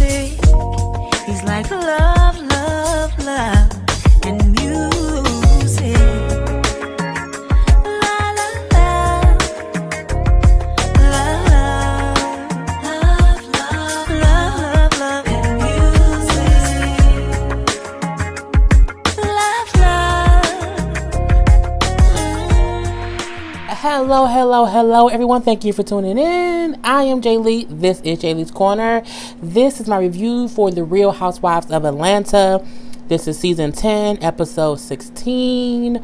music. He's like love, love, love, and music. La la la, love, love, love, love, love, love, and music. Love, Hello, everyone. Thank you for tuning in. I am Jay Lee. This is Jay Lee's Corner. This is my review for The Real Housewives of Atlanta. This is season 10, episode 16.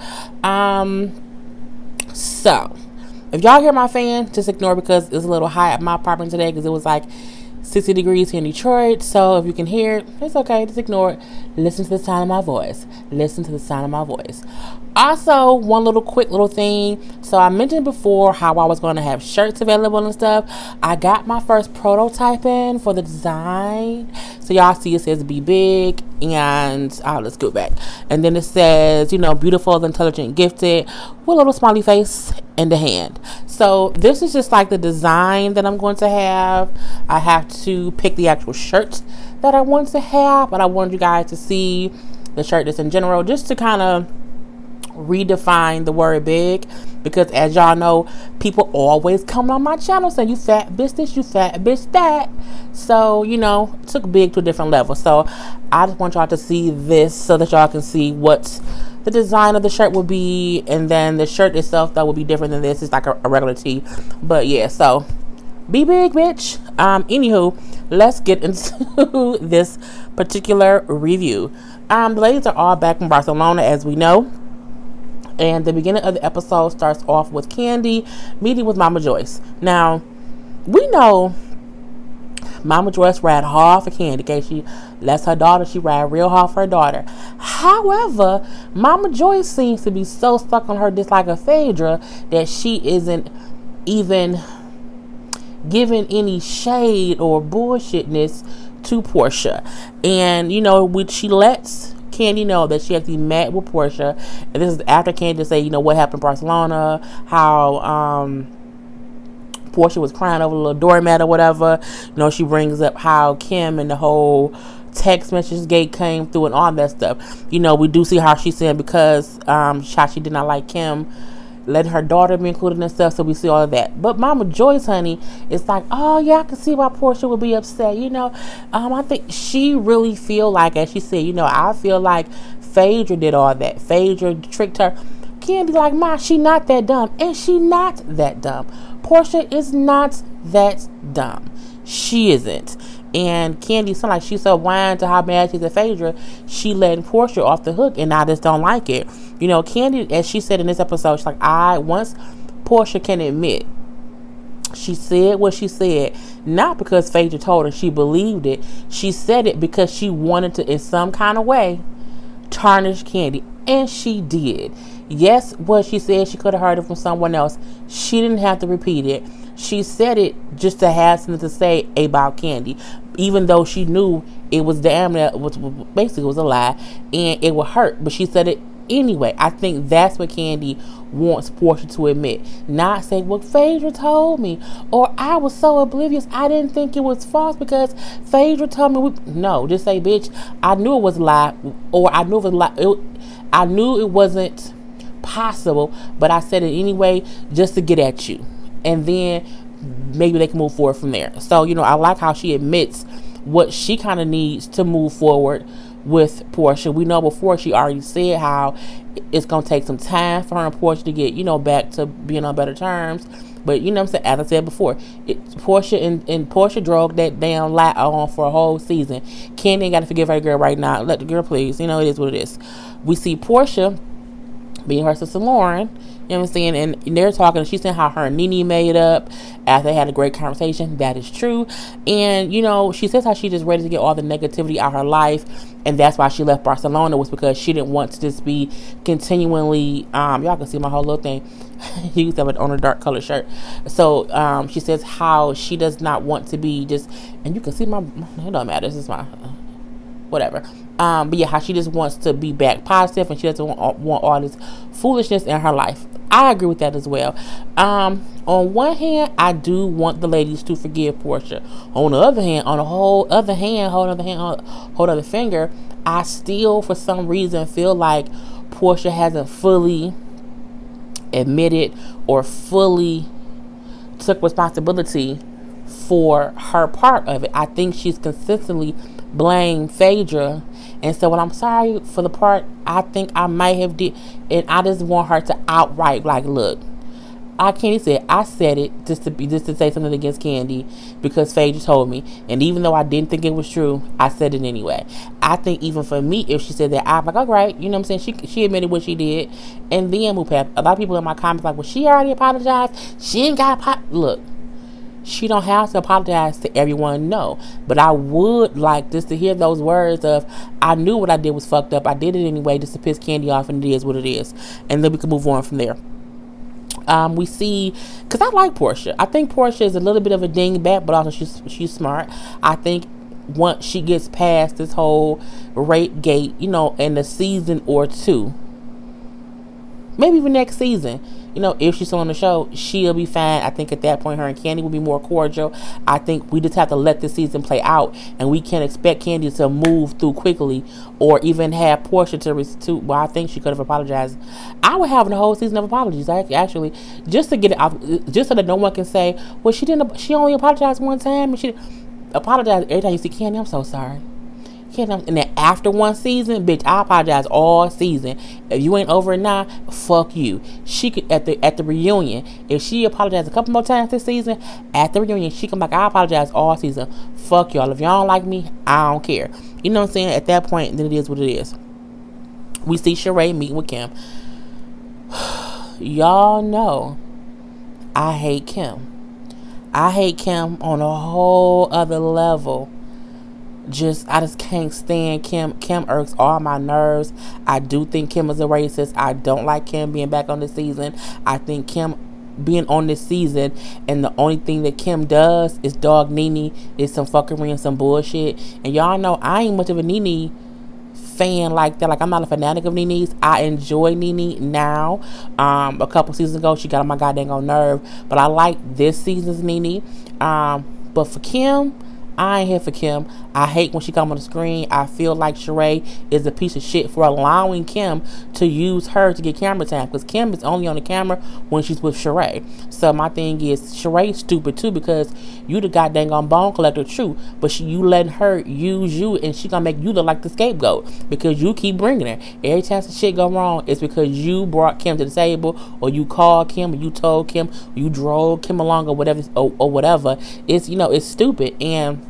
So, if y'all hear my fan, just ignore because it's a little high at my apartment today because it was like 60 degrees here in Detroit. So if you can hear it, it's okay. Just ignore it. Listen to the sound of my voice. Also, one quick little thing. So I mentioned before how I was going to have shirts available and stuff. I got my first prototype in for the design. So y'all see it says be big and let's go back. And then it says, beautiful, intelligent, gifted with a little smiley face and a hand. So this is just like the design that I'm going to have. I have to pick the actual shirt that I want to have, but I wanted you guys to see the shirt just in general, just to kind of redefine the word big, because as y'all know, people always come on my channel saying you fat bitch this, you fat bitch that. So took big to a different level. So I just want y'all to see this so that y'all can see what the design of the shirt will be, and then the shirt itself that will be different than this. It's like a regular tee, but yeah, so be big, bitch. Anywho, let's get into this particular review. The ladies are all back in Barcelona, as we know. And the beginning of the episode starts off with Kandi meeting with Mama Joyce. Now, we know Mama Joyce ride hard for Kandi. Okay, she lets her daughter, she ride real hard for her daughter. However, Mama Joyce seems to be so stuck on her dislike of Phaedra that she isn't even giving any shade or bullshitness to Porsha. And, she lets Kandi know that she has to be mad with Porsha, and this is after Kandi say, what happened in Barcelona, how Porsha was crying over a little doormat or whatever. She brings up how Kim and the whole text message gate came through and all that stuff. We do see how she's saying because how she did not like Kim letting her daughter be included and stuff, so we see all of that. But Mama Joyce, honey, it's like, oh yeah, I can see why Porsha would be upset. I think she really feel like, as she said, I feel like Phaedra did all that. Phaedra tricked her. Kandi like, Ma, she not that dumb, and she not that dumb. Porsha is not that dumb. She isn't. And Kandi sound like she's so whine to how mad she's at Phaedra, she letting Porsha off the hook, and I just don't like it. Kandi, as she said in this episode, she's like, once Porsha can admit she said what she said, not because Phaedra told her, she believed it. She said it because she wanted to, in some kind of way, tarnish Kandi, and she did. Yes, what she said, she could have heard it from someone else. She didn't have to repeat it. She said it just to have something to say about Kandi, even though she knew it was damn near, basically was a lie, and it would hurt. But she said it anyway. I think that's what Kandi wants Porsha to admit. Not say, well, Phaedra told me, or I was so oblivious, I didn't think it was false because Phaedra told me. No, just say, bitch, I knew it was a lie, or I knew it was a lie. I knew it wasn't possible, but I said it anyway just to get at you. And then maybe they can move forward from there. So, I like how she admits what she kind of needs to move forward with Porsha. We know before she already said how it's going to take some time for her and Porsha to get, back to being on better terms. But, what I'm saying, as I said before, Porsha and Porsha drove that damn lie on for a whole season. Kandi ain't got to forgive her girl right now. Let the girl please. It is what it is. We see Porsha being her sister Lauren, you know what I'm saying, and they're talking, she's saying how her and Nene made up after they had a great conversation. That is true. And she says how she just ready to get all the negativity out of her life, and that's why she left Barcelona, was because she didn't want to just be continually y'all can see my whole little thing. He used to have it on a dark color shirt. So she says how she does not want to be just, and you can see my it don't matter, this is my whatever. But yeah, how she just wants to be back positive and she doesn't want all this foolishness in her life. I agree with that as well. On one hand, I do want the ladies to forgive Porsha. On the other hand, whole other finger, I still, for some reason, feel like Porsha hasn't fully admitted or fully took responsibility for her part of it. I think she's consistently blamed Phaedra, and so when I'm sorry for the part I think I might have did, and I just want her to outright like, look, I said it just to say something against Kandi because Phaedra told me, and even though I didn't think it was true, I said it anyway. I think even for me, if she said that, I'm like, all right, you know what I'm saying? She admitted what she did, and then move past. A lot of people in my comments like, well, she already apologized. She ain't got look. She don't have to apologize to everyone, no. But I would like just to hear those words of, I knew what I did was fucked up. I did it anyway just to piss Kandi off, and it is what it is. And then we can move on from there. We see, because I like Porsha. I think Porsha is a little bit of a dingbat, but also she's smart. I think once she gets past this whole rape gate, you know, in a season or two, maybe even next season, you know, if she's still on the show, she'll be fine. I think at that point, her and Kandi will be more cordial. I think we just have to let this season play out, and we can't expect Kandi to move through quickly, or even have Porsha to. Well, I think she could have apologized. I would have the whole season of apologies, actually, just to get it out, just so that no one can say, well, she didn't. She only apologized one time, and she apologized every time you see Kandi. I'm so sorry. And then after one season, bitch, I apologize all season. If you ain't over it now, fuck you. She could at the reunion, if she apologized a couple more times this season, at the reunion, she come back, I apologize all season. Fuck y'all. If y'all don't like me, I don't care. You know what I'm saying? At that point, then it is what it is. We see Sheree meeting with Kim. Y'all know I hate Kim. I hate Kim on a whole other level. I just can't stand Kim. Kim irks all my nerves. I do think Kim is a racist. I don't like Kim being back on this season. I think Kim being on this season, and the only thing that Kim does is dog Nene, is some fuckery and some bullshit. And y'all know I ain't much of a Nene fan like that. Like, I'm not a fanatic of Nene's. I enjoy Nene now. A couple seasons ago, she got on my goddamn nerve. But I like this season's Nene. But for Kim, I ain't here for Kim. I hate when she come on the screen. I feel like Sheree is a piece of shit for allowing Kim to use her to get camera time, because Kim is only on the camera when she's with Sheree. So my thing is, Sheree's stupid too, because you the goddamn on bone collector, true, but you letting her use you, and she gonna make you look like the scapegoat because you keep bringing her. Every time some shit go wrong, it's because you brought Kim to the table, or you called Kim, or you told Kim, or you drove Kim along, or whatever, or whatever. It's, you know, it's stupid. And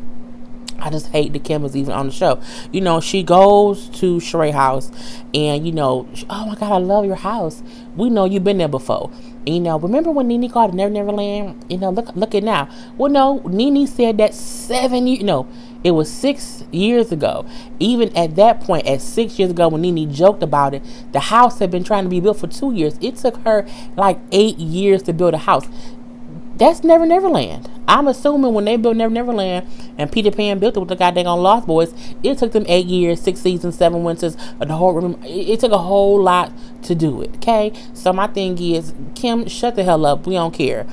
I just hate that Kim is even on the show. You know, she goes to Sheree's house, and, you know, oh my God, I love your house. We know you've been there before. And, you know, remember when Nene called it Never Never Land? You know, look at now. Well, no, Nene said that 7 years, no, it was 6 years ago. Even at that point, at 6 years ago, when Nene joked about it, the house had been trying to be built for 2 years. It took her like 8 years to build a house. That's Never Never Land. I'm assuming when they built Never Never Land and Peter Pan built it with the goddamn Lost Boys, it took them 8 years, 6 seasons, 7 winters, the whole room. It took a whole lot to do it. Okay, so my thing is, Kim, shut the hell up. We don't care.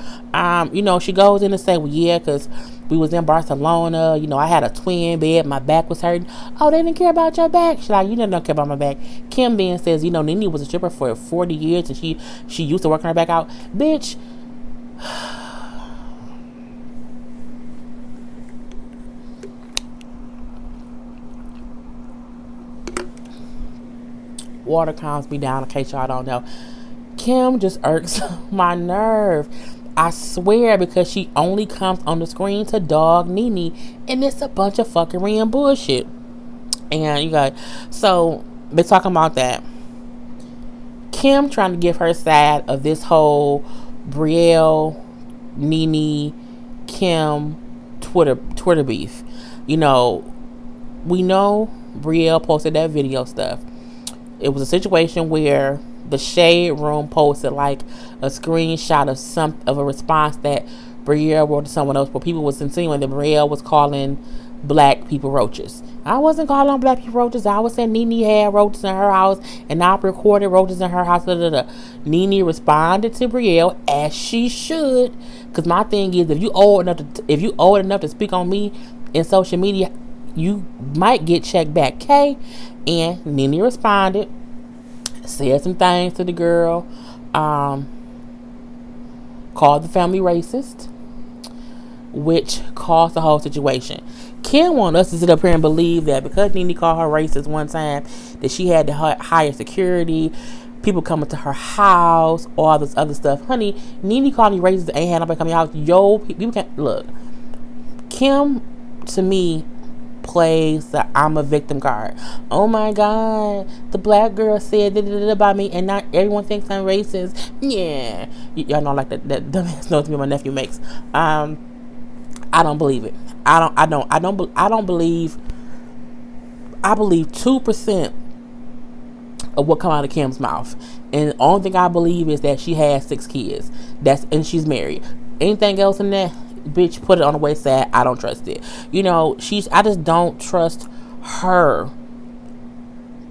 You know, she goes in and say, well, yeah, because we was in Barcelona. You know, I had a twin bed. My back was hurting. Oh, they didn't care about your back. She's like, you don't care about my back. Kim then says, you know, Nene was a stripper for 40 years and she used to work her back out. Bitch. Water calms me down, in case y'all don't know. Kim just irks my nerve. I swear, because she only comes on the screen to dog Nene, and it's a bunch of fuckery and bullshit. And you guys, so they're talking about that. Kim trying to give her side of this whole Brielle, Nene, Kim Twitter beef. You know, we know Brielle posted that video stuff. It was a situation where the Shade Room posted like a screenshot of a response that Brielle wrote to someone else, where people was insinuating that Brielle was calling black people roaches. I wasn't calling black people roaches. I was saying Nene had roaches in her house, and I recorded roaches in her house. Nene responded to Brielle as she should, because my thing is, if you old enough to speak on me in social media, you might get checked back, okay? And Nene responded, said some things to the girl, called the family racist, which caused the whole situation. Kim want us to sit up here and believe that because Nene called her racist one time, that she had to hire security, people coming to her house, all this other stuff. Honey, Nene called me racist, ain't had nobody come to your house. Yo, people can't look. Kim, to me, plays the I'm a victim card. Oh my God, the black girl said about me, and not everyone thinks I'm racist. Yeah, y'all know, like that dumbass noise me my nephew makes. I don't believe it. I believe 2% of what come out of Kim's mouth, and the only thing I believe is that she has 6 kids. And she's married. Anything else in that, bitch, put it on the wayside. I don't trust it. I just don't trust her.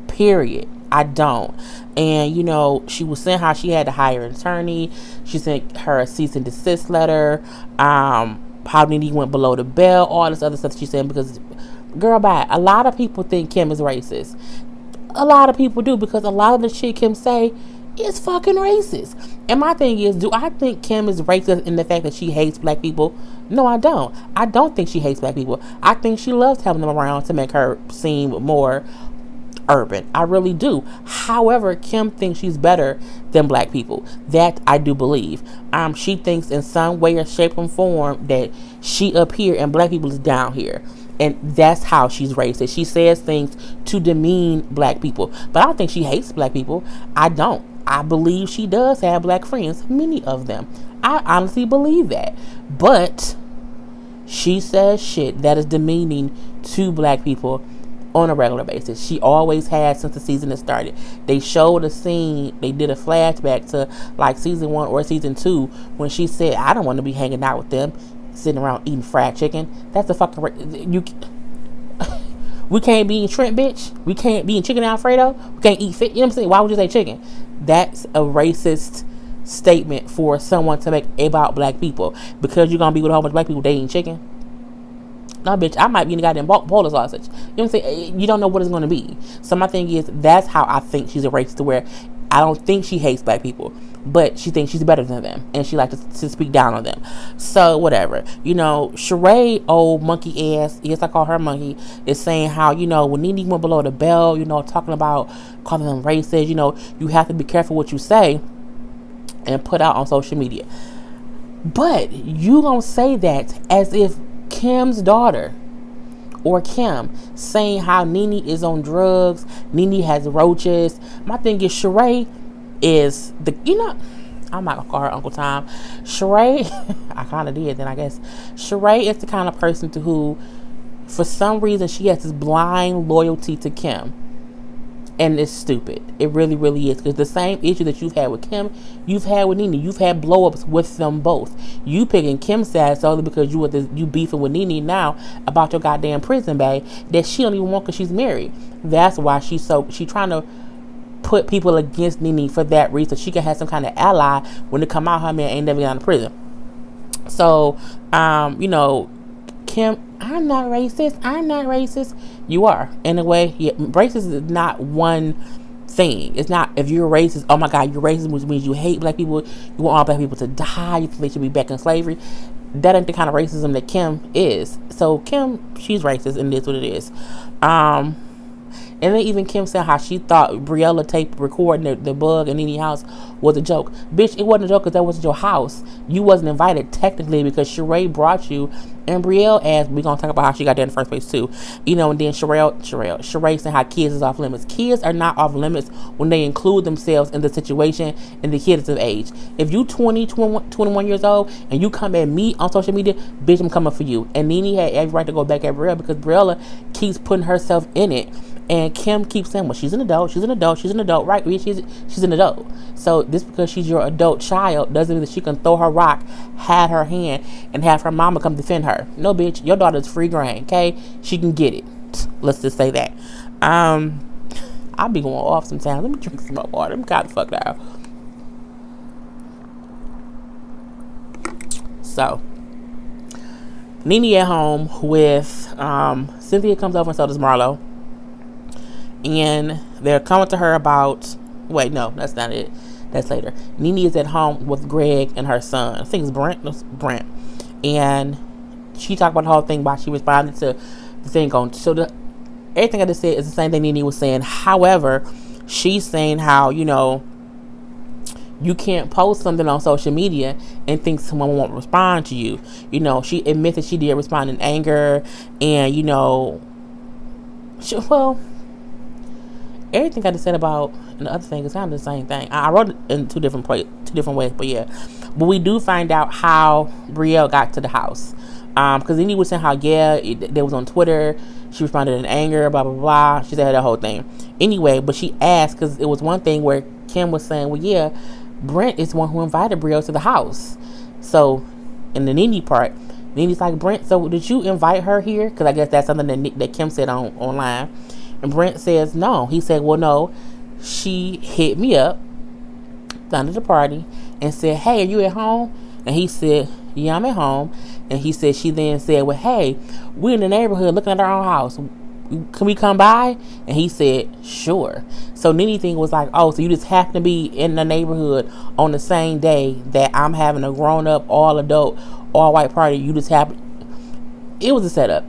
Period. I don't. And she was saying how she had to hire an attorney. She sent her a cease and desist letter. How Nene went below the belt, all this other stuff she's saying, because, girl, bye. A lot of people think Kim is racist. A lot of people do, because a lot of the shit Kim say is fucking racist. And my thing is, do I think Kim is racist in the fact that she hates black people? No, I don't. I don't think she hates black people. I think she loves having them around to make her seem more urban. I really do. However, Kim thinks she's better than black people. That I do believe. She thinks in some way or shape or form that she up here and black people is down here. And that's how she's racist. She says things to demean black people. But I don't think she hates black people. I don't. I believe she does have black friends. Many of them. I honestly believe that. But she says shit that is demeaning to black people on a regular basis. She always has since the season has started. They showed a scene, they did a flashback to like season 1 or season 2 when she said, I don't want to be hanging out with them, sitting around eating fried chicken. That's a fucking we can't be in shrimp, bitch. We can't be in chicken Alfredo. We can't eat fish. You know what I'm saying? Why would you say chicken? That's a racist statement for someone to make about black people. Because you're gonna be with a whole bunch of black people, they eating chicken. No, bitch, I might be in the goddamn bowl of sausage. You know what I'm saying? You don't know what it's going to be. So my thing is, that's how I think she's a racist, to where I don't think she hates black people, but she thinks she's better than them, and she likes to speak down on them. So whatever. Sheree, old monkey ass, yes, I call her monkey, is saying how, when Nene went below the belt, talking about calling them racist, you have to be careful what you say and put out on social media. But you gonna say that as if Kim's daughter or Kim saying how Nene is on drugs, Nene has roaches. My thing is, Sheree is I'm not gonna call her Uncle Tom. Sheree, I kind of did then, I guess. Sheree is the kind of person who, for some reason, she has this blind loyalty to Kim. And it's stupid. It really, really is. Because the same issue that you've had with Kim, you've had with Nene. You've had blow-ups with them both. You picking Kim's side solely because you beefing with Nene now about your goddamn prison bag that she don't even want because she's married. That's why she trying to put people against Nene for that reason. She can have some kind of ally when they come out her man ain't never gone to prison. So, Kim, I'm not racist. You are. In a way, racist is not one thing. It's not, if you're racist, oh my God, you're racist, which means you hate black people, you want all black people to die, you think they should be back in slavery. That ain't the kind of racism that Kim is. So Kim, she's racist, and it is what it is. And then even Kim said how she thought Briella tape recording the bug in Nene's house was a joke. Bitch, it wasn't a joke because that wasn't your house. You wasn't invited technically because Sheree brought you. And Brielle asked, we're going to talk about how she got there in the first place too. And then Sheree said how kids is off limits. Kids are not off limits when they include themselves in the situation and the kids of age. If you 20, 21 years old and you come at me on social media, bitch, I'm coming for you. And Nene had every right to go back at Briella because Briella keeps putting herself in it. And Kim keeps saying, well, she's an adult, she's an adult, she's an adult, right? She's an adult. So this because she's your adult child doesn't mean that she can throw her rock, have her hand, and have her mama come defend her. No, bitch, your daughter's free grain, okay? She can get it. Let's just say that. I'll be going off sometimes. Let me drink some more water. I'm kind of fucked out. So, Nene at home with Cynthia comes over and so does Marlo. And they're coming to her about... Wait, no, that's not it. That's later. Nene is at home with Greg and her son. I think it's Brent. No, Brent. And she talked about the whole thing, why she responded to the thing on... So, everything I just said is the same thing Nene was saying. However, she's saying how, you know, you can't post something on social media and think someone won't respond to you. You know, she admits that she did respond in anger, and, you know, everything I just said about the other thing is kind of the same thing. I wrote it in two different ways, but yeah. But we do find out how Brielle got to the house. Because Nene was saying how, they was on Twitter. She responded in anger, blah, blah, blah. She said the whole thing. Anyway, but she asked, because it was one thing where Kim was saying, well, yeah, Brent is the one who invited Brielle to the house. So, in the Nene part, Nene's like, Brent, so did you invite her here? Because I guess that's something that Kim said online. And Brent says, no. He said, well, no. She hit me up down at the party and said, hey, are you at home? And he said, yeah, I'm at home. And he said, she then said, well, hey, we're in the neighborhood looking at our own house. Can we come by? And he said, sure. So Nene thing was like, oh, so you just happen to be in the neighborhood on the same day that I'm having a grown up, all adult, all white party. You just happen. It was a setup.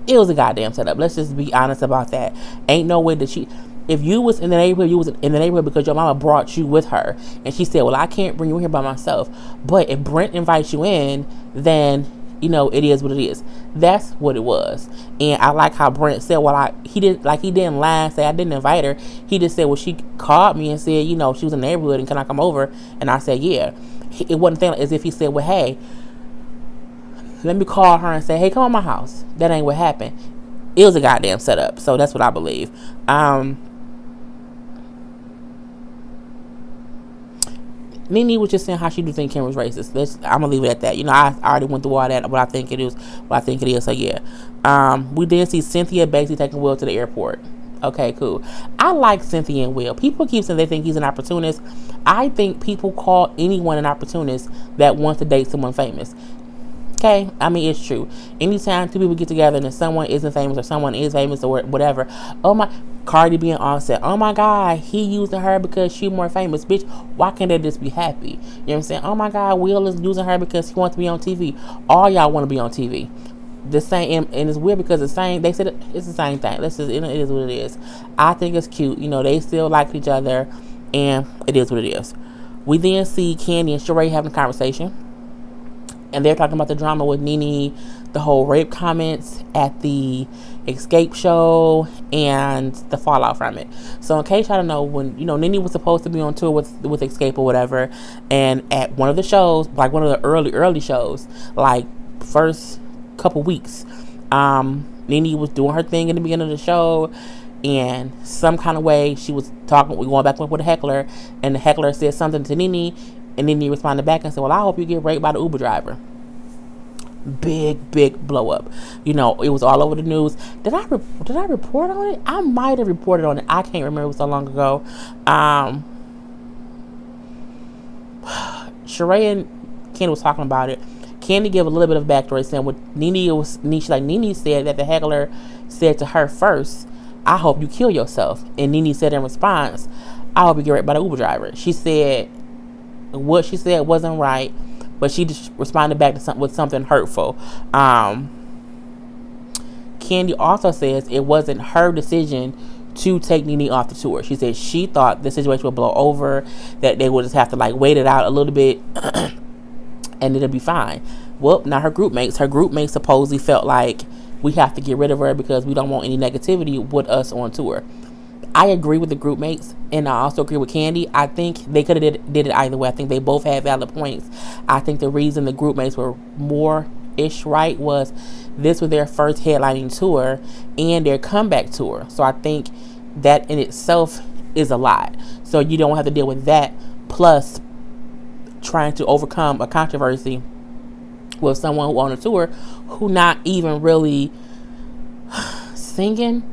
It was a goddamn setup. Let's just be honest about that. Ain't no way that she... If you was in the neighborhood, you was in the neighborhood because your mama brought you with her. And she said, well, I can't bring you in here by myself. But if Brent invites you in, then, you know, it is what it is. That's what it was. And I like how Brent said, well, he didn't lie and say I didn't invite her. He just said, well, she called me and said, you know, she was in the neighborhood and can I come over? And I said, yeah. It wasn't thing as if he said, well, hey, let me call her and say, hey, come on my house. That ain't what happened. It was a goddamn setup. So that's what I believe. Nene was just saying how she do think Kim was racist. I'm gonna leave it at that. You know, I already went through all that. What I think it is. So yeah. We did see Cynthia basically taking Will to the airport. Okay, cool. I like Cynthia and Will. People keep saying they think he's an opportunist. I think people call anyone an opportunist that wants to date someone famous. Okay, I mean, it's true. Anytime two people get together and someone isn't famous or someone is famous or whatever, oh my, Cardi being on set, oh my God, he using her because she's more famous. Bitch, why can't they just be happy? You know what I'm saying? Oh my God, Will is using her because he wants to be on TV. All y'all want to be on TV. The same, and it's weird because they said it's the same thing. It is what it is. I think it's cute. You know, they still like each other, and it is what it is. We then see Kandi and Sheree having a conversation. And they're talking about the drama with Nene, the whole rape comments at the Escape show, and the fallout from it. So in case y'all don't know, when, you know, Nene was supposed to be on tour with Escape or whatever, and at one of the shows, like one of the early shows, like first couple weeks, Nene was doing her thing in the beginning of the show, and some kind of way she was going back with a heckler, and the heckler said something to Nene. And then he responded back and said, well, I hope you get raped by the Uber driver. Big blow up. You know, it was all over the news. Did I report on it? I might have reported on it. I can't remember. It was so long ago. Sheree and Kandi was talking about it. Kandi gave a little bit of backstory saying what Nene said that the heckler said to her first, I hope you kill yourself. And Nene said in response, I hope you get raped by the Uber driver. She said what she said wasn't right, but she just responded back to with something hurtful. Kandi also says it wasn't her decision to take Nene off the tour. She said she thought the situation would blow over, that they would just have to like wait it out a little bit and it'll be fine. Well, now her group mates supposedly felt like we have to get rid of her because we don't want any negativity with us on tour. I agree with the group mates, and I also agree with Kandi. I think they could have did it either way. I think they both had valid points. I think the reason the group mates were more ish right was this was their first headlining tour and their comeback tour. So I think that in itself is a lot. So you don't have to deal with that plus trying to overcome a controversy with someone who on a tour who not even really singing.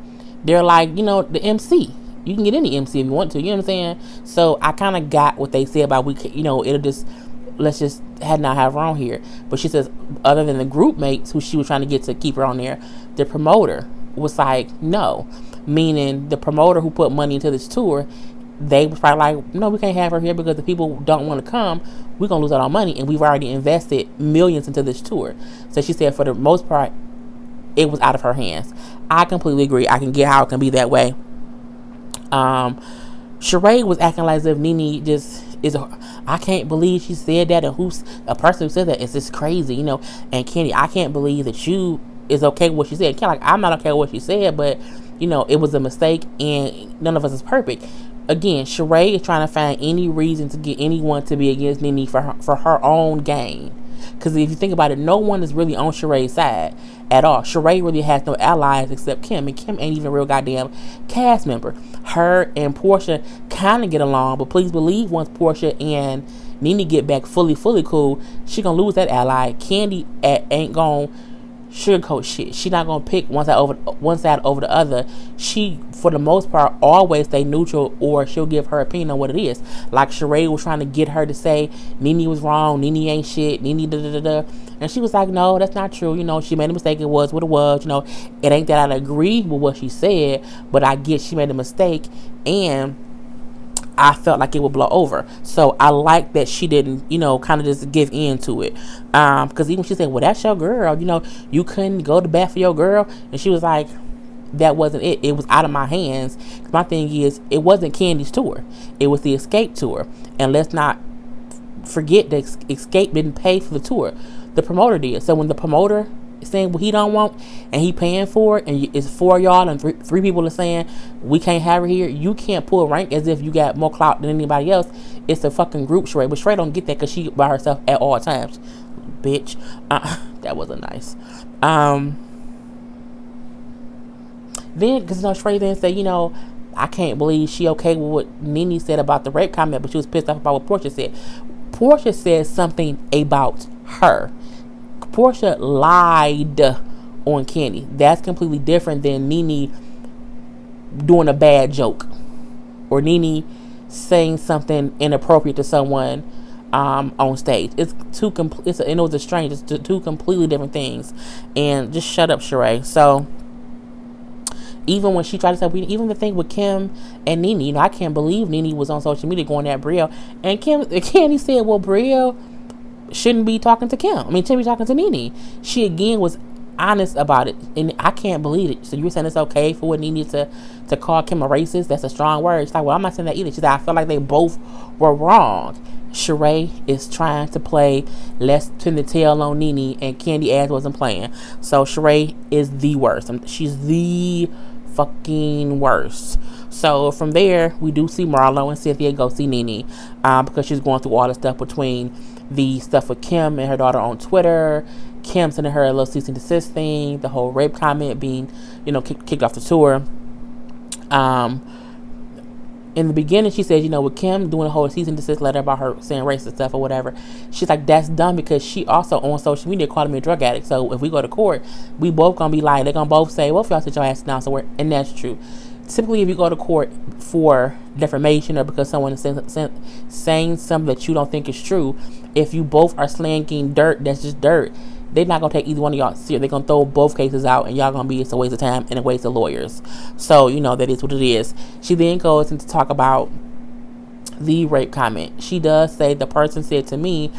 They're like, the MC. You can get any MC if you want to. You know what I'm saying? So I kind of got what they said about it'll just, let's just not have her on here. But she says other than the group mates who she was trying to get to keep her on there, the promoter was like, no. Meaning the promoter who put money into this tour, they was probably like, no, we can't have her here because the people don't want to come. We're going to lose out on money. And we've already invested millions into this tour. So she said for the most part, it was out of her hands. I completely agree. I can get how it can be that way. Sheree was acting like as if Nene just is I can't believe she said that, and who's a person who said that is just crazy, and Kandi, I can't believe that you is okay with what she said. Kind of like I'm not okay with what she said, but it was a mistake and none of us is perfect. Again, Sheree is trying to find any reason to get anyone to be against Nene for her own gain. Because if you think about it, no one is really on Sheree's side at all. Sheree really has no allies except Kim, and Kim ain't even a real goddamn cast member. Her and Porsha kind of get along, but please believe once Porsha and Nene get back fully cool, she gonna lose that ally. Kandi ain't gonna sugarcoat shit. She not gonna pick one side over the other. She, for the most part, always stay neutral, or she'll give her opinion on what it is. Like Sheree was trying to get her to say Nene was wrong, Nene ain't shit, Nene da. And she was like, no, that's not true. She made a mistake. It was what it was. It ain't that I agree with what she said, but I get she made a mistake, and I felt like it would blow over. So I like that she didn't, kind of just give in to it. Because even she said, well, that's your girl. You couldn't go to bat for your girl. And she was like, that wasn't it. It was out of my hands. My thing is, it wasn't Kandi's tour. It was the Escape tour. And let's not forget that Escape didn't pay for the tour. The promoter did. So when the promoter is saying what he don't want and he paying for it, and it's for y'all, and three people are saying we can't have her here, you can't pull rank as if you got more clout than anybody else. It's a fucking group, Sheree. But Sheree don't get that because she by herself at all times. Bitch. That wasn't nice. Then, because Sheree then said, I can't believe she okay with what Nene said about the rape comment, but she was pissed off about what Porsha said. Porsha said something about her. Porsha lied on Kandi. That's completely different than Nene doing a bad joke, or Nene saying something inappropriate to someone on stage. It's two it was a strange. It's two completely different things. And just shut up, Sheree. So even when she tried to say, even the thing with Kim and Nene, I can't believe Nene was on social media going at Brielle, and Kandi said, well, Brielle shouldn't be talking to Kim. Shouldn't be talking to Nene. She again was honest about it, and I can't believe it. So you're saying it's okay for what Nene to call Kim a racist? That's a strong word. She's like, well, I'm not saying that either. She said, I feel like they both were wrong. Sheree is trying to play let's turn the tail on Nene, and Kandi ass wasn't playing. So Sheree is the worst. She's the fucking worst. So from there, we do see Marlo and Cynthia go see Nene, because she's going through all the stuff between the stuff with Kim and her daughter on Twitter, Kim sending her a little cease and desist thing, the whole rape comment being, kicked off the tour. In the beginning, she said, with Kim doing a whole cease and desist letter about her saying racist stuff or whatever, she's like, that's dumb, because she also on social media calling me a drug addict. So if we go to court, we both gonna be lying. They're gonna both say, well, if y'all sit your ass down somewhere, and that's true. Typically, if you go to court for defamation or because someone is saying something that you don't think is true, if you both are slanging dirt, that's just dirt. They're not going to take either one of y'all serious. They're going to throw both cases out, and y'all going to be, it's a waste of time and a waste of lawyers. So, that is what it is. She then goes into talk about the rape comment. She does say, the person said to me,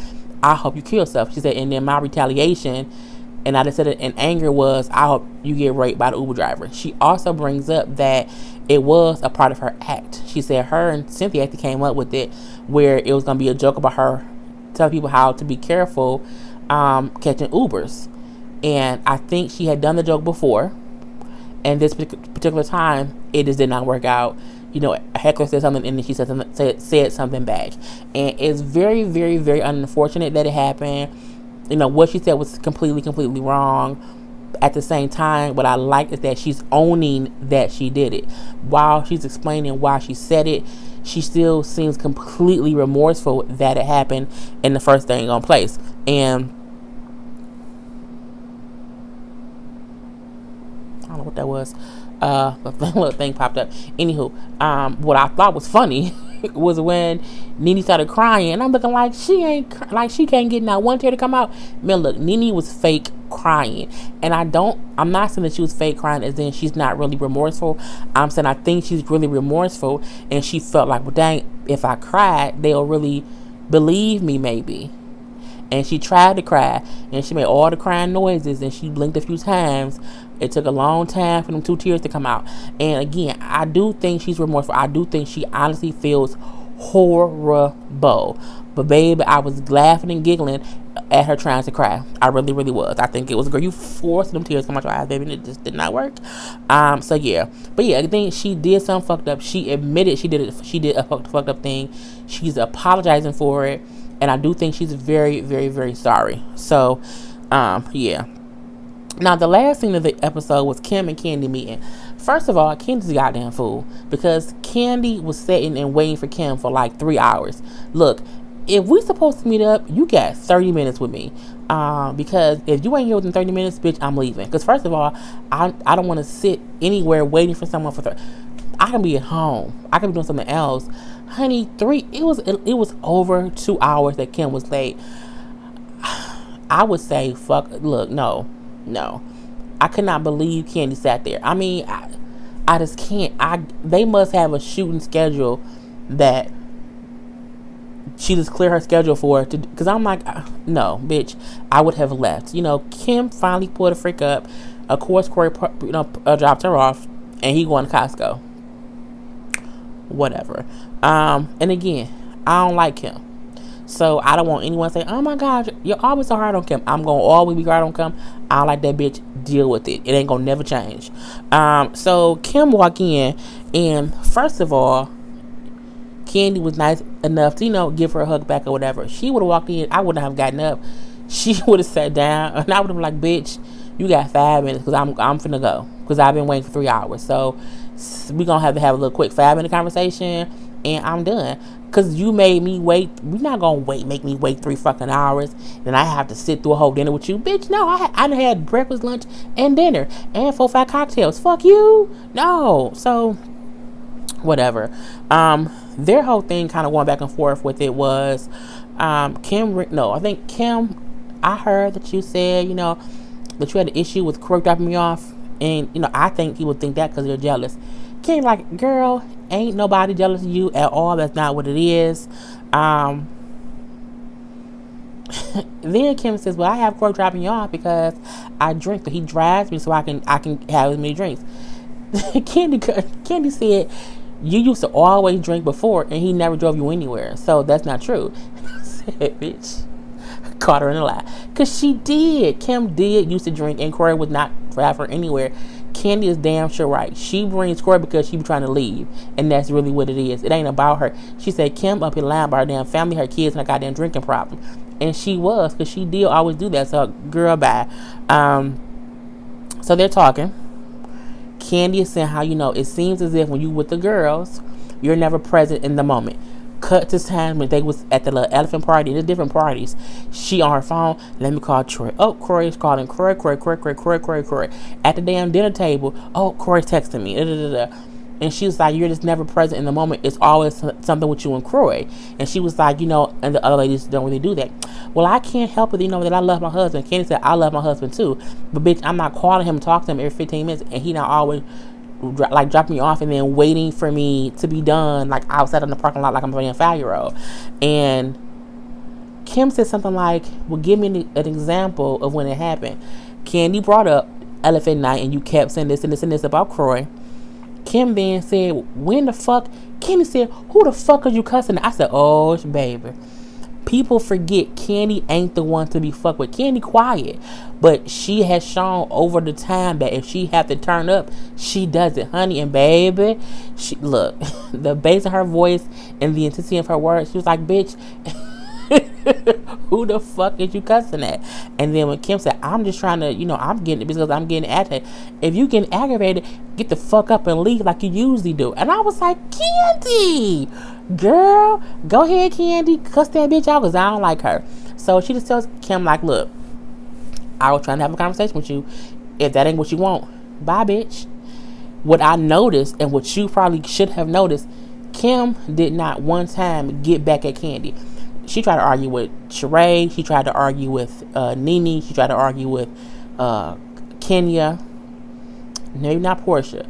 I hope you kill yourself. She said, and then my retaliation, and I just said it in anger, was, I hope you get raped by the Uber driver. She also brings up that it was a part of her act. She said her and Cynthia actually came up with it, where it was going to be a joke about her telling people how to be careful catching Ubers. And I think she had done the joke before, and this particular time it just did not work out. A heckler said something, and then she said something back, and it's very, very, very unfortunate that it happened. what she said was completely wrong. At the same time, what I like is that she's owning that she did it. While she's explaining why she said it, she still seems completely remorseful that it happened in the first thing on place. And I don't know what that was. But the little thing popped up. Anywho, what I thought was funny was when Nene started crying, and I'm looking like she can't get not one tear to come out. Man, look, Nene was fake crying, and I'm not saying that she was fake crying as in she's not really remorseful. I'm saying I think she's really remorseful, and she felt like, well, dang, if I cried, they'll really believe me, maybe. And she tried to cry, and she made all the crying noises, and she blinked a few times. It took a long time for them 2 tears to come out. And again, I do think she's remorseful. I do think she honestly feels horrible. But baby, I was laughing and giggling at her trying to cry. I really, really was. I think it was, girl, you forced them tears to come out your eyes, baby, and it just did not work. So yeah. But yeah, I think she did something fucked up. She admitted she did it. She did a fucked up thing. She's apologizing for it. And I do think she's very, very, very sorry. So, yeah. Now, the last scene of the episode was Kim and Kandi meeting. First of all, Kandi's a goddamn fool. Because Kandi was sitting and waiting for Kim for like 3 hours. Look, if we supposed to meet up, you got 30 minutes with me. Because if you ain't here within 30 minutes, bitch, I'm leaving. Because first of all, I don't want to sit anywhere waiting for someone for I can be at home. I can be doing something else. Honey, it was over 2 hours that Kim was late. I would say, no. I could not believe Kandi sat there. I mean, I just can't. They must have a shooting schedule that she just cleared her schedule for. Because I'm like, no, bitch, I would have left. Kim finally pulled a freak up. Of course, Corey, dropped her off, and he going to Costco. Whatever. And again, I don't like Kim. So I don't want anyone to say, oh my God, you're always so hard on Kim. I'm going to always be hard on Kim. I don't like that bitch. Deal with it. It ain't going to never change. So Kim walked in, and first of all, Kandi was nice enough to, give her a hug back or whatever. She would have walked in. I wouldn't have gotten up. She would have sat down, and I would have been like, bitch, you got 5 minutes because I'm finna go. Because I've been waiting for 3 hours. So we're going to have a little quick 5-minute conversation, and I'm done. Because you made me wait. We're not going to make me wait 3 fucking hours. Then I have to sit through a whole dinner with you. Bitch, no. I done had breakfast, lunch, and dinner. And 4 or 5 cocktails. Fuck you. No. So, whatever. Their whole thing kind of going back and forth with it was I think Kim, I heard that you said, that you had an issue with Corey dropping me off. And, I think he would think that because you're jealous. Kim, like, girl, ain't nobody jealous of you at all. That's not what it is. Then Kim says, well, I have Corey dropping you off because I drink. He drives me so I can have as many drinks. Kandi said, you used to always drink before and he never drove you anywhere. So that's not true. I said, bitch. Caught her in a lie. Because she did. Kim did used to drink and Corey would not drive her anywhere. Kandi is damn sure right. She brings Corey because she be trying to leave. And that's really what it is. It ain't about her. She said Kim up here lying about her damn family, her kids, and a goddamn drinking problem. And she was, because she did always do that. So, girl, bye. So they're talking. Kandi is saying how, it seems as if when you with the girls, you're never present in the moment. Cut to time when they was at the little elephant party, the different parties. She on her phone, let me call Troy. Oh, Corey's calling Corey. At the damn dinner table, oh, Corey's texting me. And she was like, you're just never present in the moment. It's always something with you and Croy. And she was like, and the other ladies don't really do that. Well, I can't help it, that I love my husband. Kandi said, I love my husband too. But bitch, I'm not calling him and talking to him every 15 minutes. And he not always dropping me off and then waiting for me to be done, like outside in the parking lot like I'm playing 5-year-old. And Kim said something like, well, give me an example of when it happened. Kandi brought up elephant night and you kept saying this and this and this about Croy. Kim then said, when the fuck? Kandi said, who the fuck are you cussing? I said, oh, baby. People forget Kandi ain't the one to be fucked with. Kandi quiet. But she has shown over the time that if she have to turn up, she does it, honey. And baby, look, the bass of her voice and the intensity of her words, she was like, bitch, Who the fuck is you cussing at? And then when Kim said, I'm just trying to, I'm getting it because I'm getting aggravated. If you getting aggravated, get the fuck up and leave like you usually do. And I was like, Kandi, girl, go ahead, Kandi, cuss that bitch out because I don't like her. So she just tells Kim, like, look, I was trying to have a conversation with you. If that ain't what you want, bye, bitch. What I noticed, and what you probably should have noticed, Kim did not one time get back at Kandi. She tried to argue with Sheree. She tried to argue with Nene. She tried to argue with Kenya. Maybe not Porsha.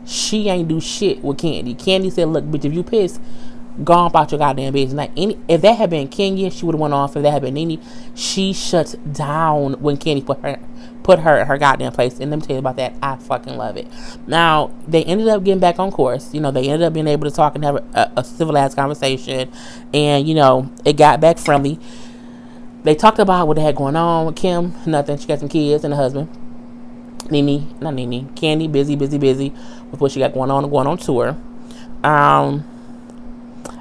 She ain't do shit with Kandi. Kandi said, look, bitch, if you pissed, go on about your goddamn business. Like, if that had been Kenya, she would have went off. If that had been Nene, she shut down when Kandi put her in her goddamn place. And let me tell you about that. I fucking love it. Now, they ended up getting back on course. They ended up being able to talk and have a civilized conversation. And, it got back friendly. They talked about what they had going on with Kim. Nothing. She got some kids and a husband. Kandi, busy with what she got going on tour.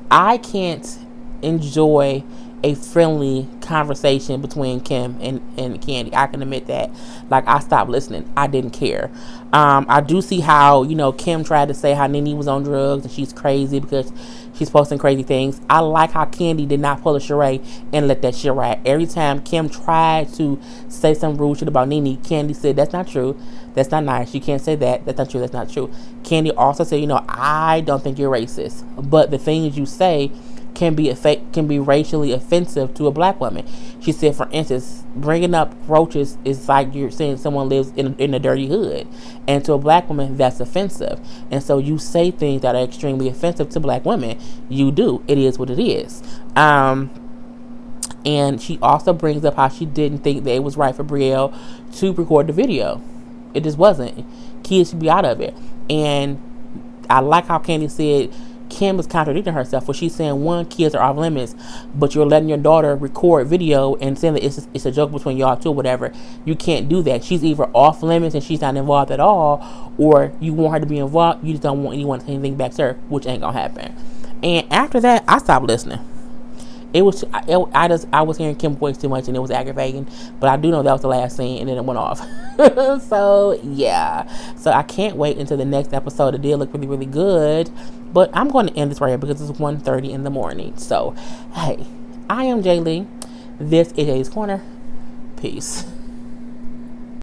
I can't enjoy a friendly conversation between Kim and Kandi. I can admit that. Like, I stopped listening. I didn't care. I do see how, Kim tried to say how Nene was on drugs and she's crazy because she's posting crazy things. I like how Kandi did not pull a Sheree and let that shit ride. Every time Kim tried to say some rude shit about Nene, Kandi said, that's not true. That's not nice. You can't say that. That's not true. That's not true. Kandi also said, I don't think you're racist. But the things you say can be racially offensive to a black woman. She said, for instance, bringing up roaches is like you're saying someone lives in a dirty hood, and to a black woman that's offensive. And so you say things that are extremely offensive to black women. You do. It is what it is. And she also brings up how she didn't think that it was right for Brielle to record the video. It just wasn't. Kids should be out of it. And I like how Kandi said Kim is contradicting herself, where she's saying, one, kids are off limits, but you're letting your daughter record video and saying that it's a joke between y'all two or whatever. You can't do that. She's either off limits and she's not involved at all, or you want her to be involved. You just don't want anyone to say anything back to her, which ain't gonna happen. And after that, I stopped listening. I was hearing Kim's voice too much and it was aggravating, but I do know that was the last scene and then it went off. So yeah, so I can't wait until the next episode. It did look really, really good, but I'm going to end this right here because it's 1:30 in the morning. So hey, I am Jay Lee. This is Jay's Corner. Peace.